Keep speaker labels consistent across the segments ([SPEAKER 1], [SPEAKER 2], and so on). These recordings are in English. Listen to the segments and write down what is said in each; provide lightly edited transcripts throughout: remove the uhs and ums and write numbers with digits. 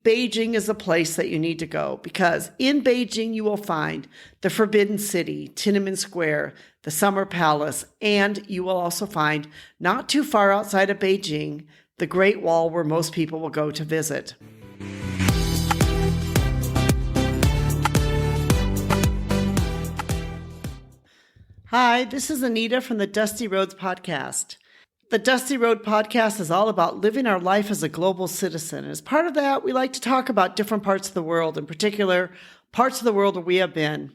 [SPEAKER 1] Beijing is a place that you need to go because in Beijing you will find the Forbidden City, Tiananmen Square, the Summer Palace, and you will also find, not too far outside of Beijing, the Great Wall where most people will go to visit. Hi, this is Anita from the Dusty Roads Podcast. The Dusty Road Podcast is all about living our life as a global citizen. As part of that, we like to talk about different parts of the world, in particular, parts of the world where we have been.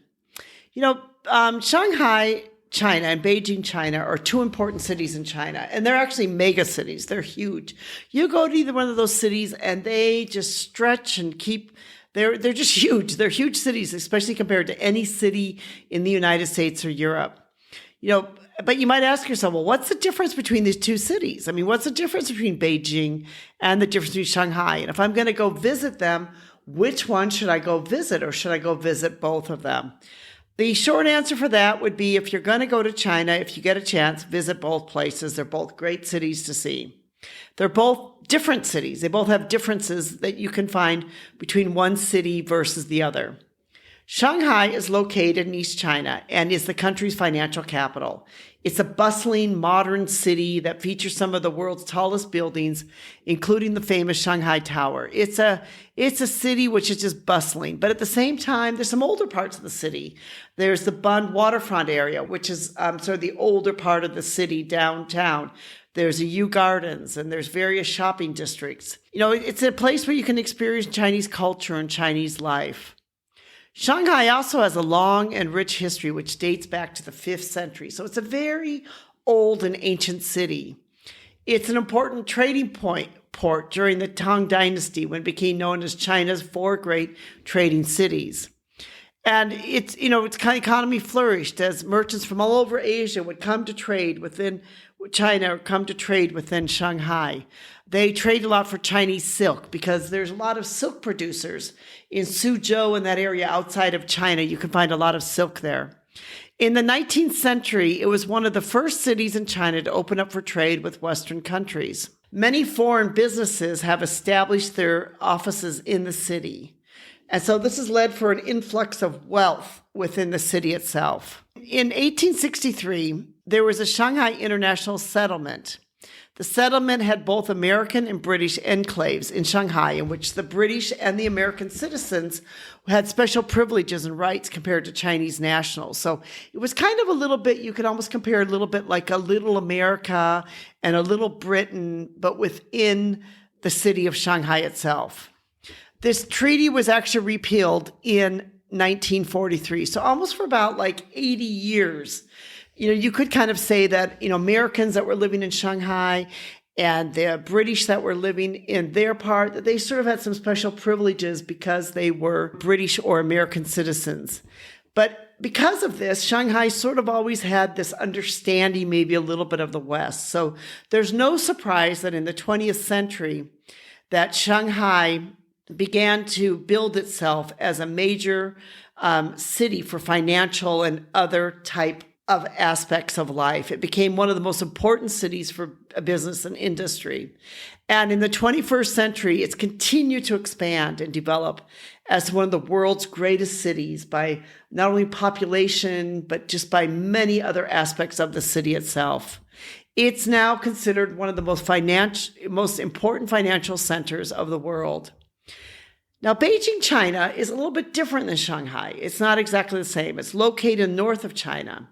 [SPEAKER 1] Shanghai, China, and Beijing, China are two important cities in China, and they're actually mega cities. They're huge. You go to either one of those cities, and they just stretch and they're just huge. They're huge cities, especially compared to any city in the United States or Europe. But you might ask yourself, well, what's the difference between these two cities? I mean, what's the difference between Beijing and the difference between Shanghai? And if I'm going to go visit them, which one should I go visit, or should I go visit both of them? The short answer for that would be, if you're going to go to China, if you get a chance, visit both places. They're both great cities to see. They're both different cities. They both have differences that you can find between one city versus the other. Shanghai is located in East China and is the country's financial capital. It's a bustling, modern city that features some of the world's tallest buildings, including the famous Shanghai Tower. It's a city which is just bustling, but at the same time, there's some older parts of the city. There's the Bund waterfront area, which is sort of the older part of the city downtown. There's a Yu Gardens, and there's various shopping districts. It's a place where you can experience Chinese culture and Chinese life. Shanghai also has a long and rich history, which dates back to the 5th century. So it's a very old and ancient city. It's an important trading port during the Tang Dynasty, when it became known as China's 4 great trading cities. And its economy flourished as merchants from all over Asia would come to trade within China or come to trade within Shanghai. They trade a lot for Chinese silk because there's a lot of silk producers in Suzhou and that area outside of China. You can find a lot of silk there. In the 19th century, it was one of the first cities in China to open up for trade with Western countries. Many foreign businesses have established their offices in the city. And so this has led for an influx of wealth within the city itself. In 1863, there was a Shanghai International Settlement. The settlement had both American and British enclaves in Shanghai, in which the British and the American citizens had special privileges and rights compared to Chinese nationals. So it was kind of a little bit, you could almost compare a little bit like a little America and a little Britain, but within the city of Shanghai itself. This treaty was actually repealed in 1943. So almost for about 80 years. You could kind of say that, Americans that were living in Shanghai and the British that were living in their part, that they sort of had some special privileges because they were British or American citizens. But because of this, Shanghai sort of always had this understanding, maybe a little bit of the West. So there's no surprise that in the 20th century, that Shanghai began to build itself as a major city for financial and other type of aspects of life. It became one of the most important cities for business and industry. And in the 21st century, it's continued to expand and develop as one of the world's greatest cities by not only population, but just by many other aspects of the city itself. It's now considered one of the most important financial centers of the world. Now, Beijing, China is a little bit different than Shanghai. It's not exactly the same. It's located north of China.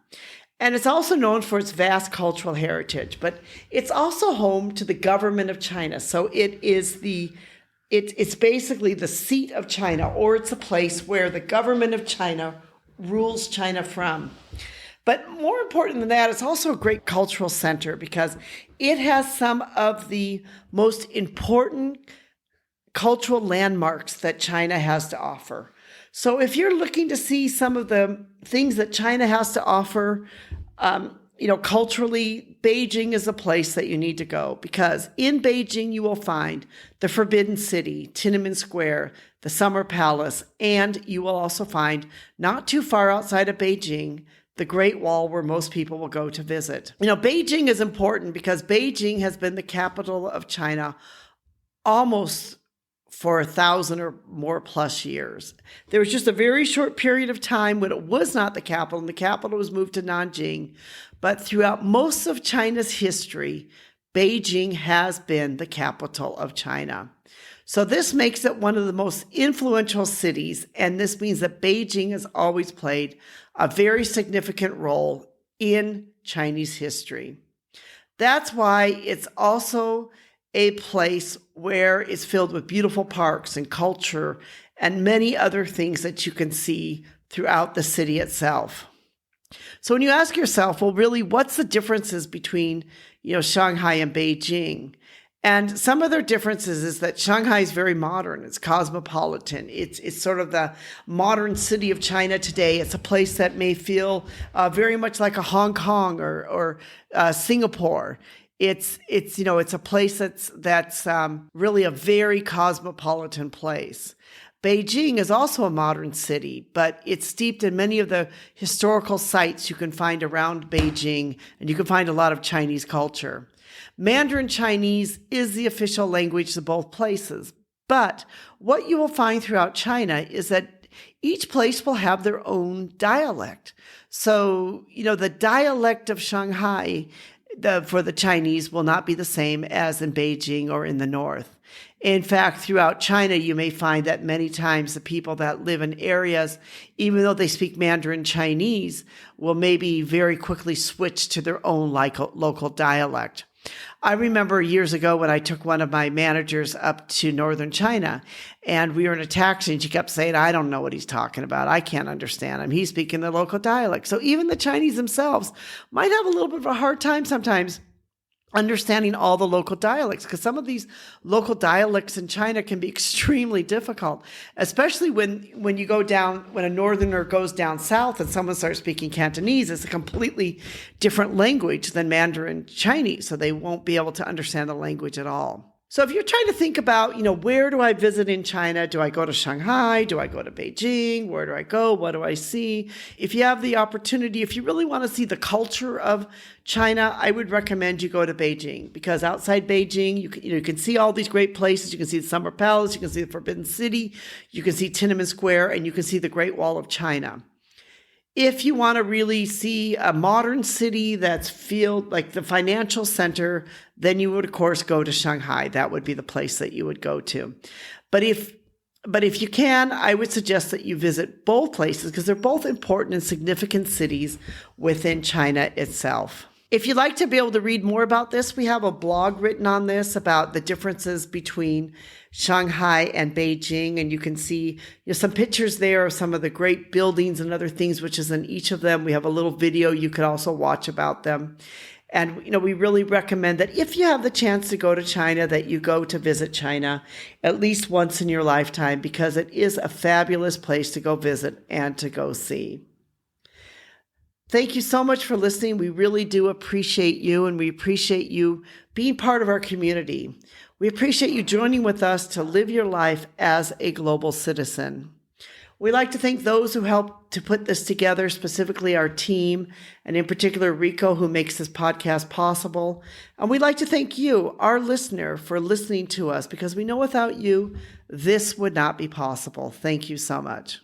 [SPEAKER 1] And it's also known for its vast cultural heritage, but it's also home to the government of China. So it's basically the seat of China, or it's a place where the government of China rules China from. But more important than that, it's also a great cultural center because it has some of the most important cultural landmarks that China has to offer. So if you're looking to see some of the things that China has to offer, culturally, Beijing is a place that you need to go because in Beijing you will find the Forbidden City, Tiananmen Square, the Summer Palace, and you will also find, not too far outside of Beijing, the Great Wall where most people will go to visit. Beijing is important because Beijing has been the capital of China almost for 1,000 or more plus years. There was just a very short period of time when it was not the capital, and the capital was moved to Nanjing. But throughout most of China's history, Beijing has been the capital of China. So this makes it one of the most influential cities, and this means that Beijing has always played a very significant role in Chinese history. That's why it's also a place where it's filled with beautiful parks and culture and many other things that you can see throughout the city itself. So when you ask yourself, well, really, what's the differences between, Shanghai and Beijing? And some of their differences is that Shanghai is very modern. It's cosmopolitan. It's sort of the modern city of China today. It's a place that may feel very much like a Hong Kong or Singapore. It's a place that's really a very cosmopolitan place. Beijing is also a modern city, but it's steeped in many of the historical sites you can find around Beijing, and you can find a lot of Chinese culture. Mandarin Chinese is the official language of both places, but what you will find throughout China is that each place will have their own dialect. So, the dialect of Shanghai for the Chinese will not be the same as in Beijing or in the north. In fact, throughout China, you may find that many times the people that live in areas, even though they speak Mandarin Chinese, will maybe very quickly switch to their own local dialect. I remember years ago when I took one of my managers up to northern China, and we were in a taxi, and she kept saying, I don't know what he's talking about. I can't understand him. He's speaking the local dialect. So even the Chinese themselves might have a little bit of a hard time sometimes understanding all the local dialects, because some of these local dialects in China can be extremely difficult, especially when you go down, when a northerner goes down south and someone starts speaking Cantonese. It's a completely different language than Mandarin Chinese, so they won't be able to understand the language at all. So if you're trying to think about, where do I visit in China? Do I go to Shanghai? Do I go to Beijing? Where do I go? What do I see? If you have the opportunity, if you really want to see the culture of China, I would recommend you go to Beijing, because outside Beijing, you can see all these great places. You can see the Summer Palace, you can see the Forbidden City, you can see Tiananmen Square, and you can see the Great Wall of China. If you want to really see a modern city that's feel like the financial center, then you would, of course, go to Shanghai. That would be the place that you would go to. But if you can, I would suggest that you visit both places, because they're both important and significant cities within China itself. If you'd like to be able to read more about this, we have a blog written on this about the differences between Shanghai and Beijing, and you can see some pictures there of some of the great buildings and other things, which is in each of them. We have a little video you could also watch about them. And, we really recommend that if you have the chance to go to China, that you go to visit China at least once in your lifetime, because it is a fabulous place to go visit and to go see. Thank you so much for listening. We really do appreciate you, and we appreciate you being part of our community. We appreciate you joining with us to live your life as a global citizen. We'd like to thank those who helped to put this together, specifically our team, and in particular Rico, who makes this podcast possible. And we'd like to thank you, our listener, for listening to us, because we know without you, this would not be possible. Thank you so much.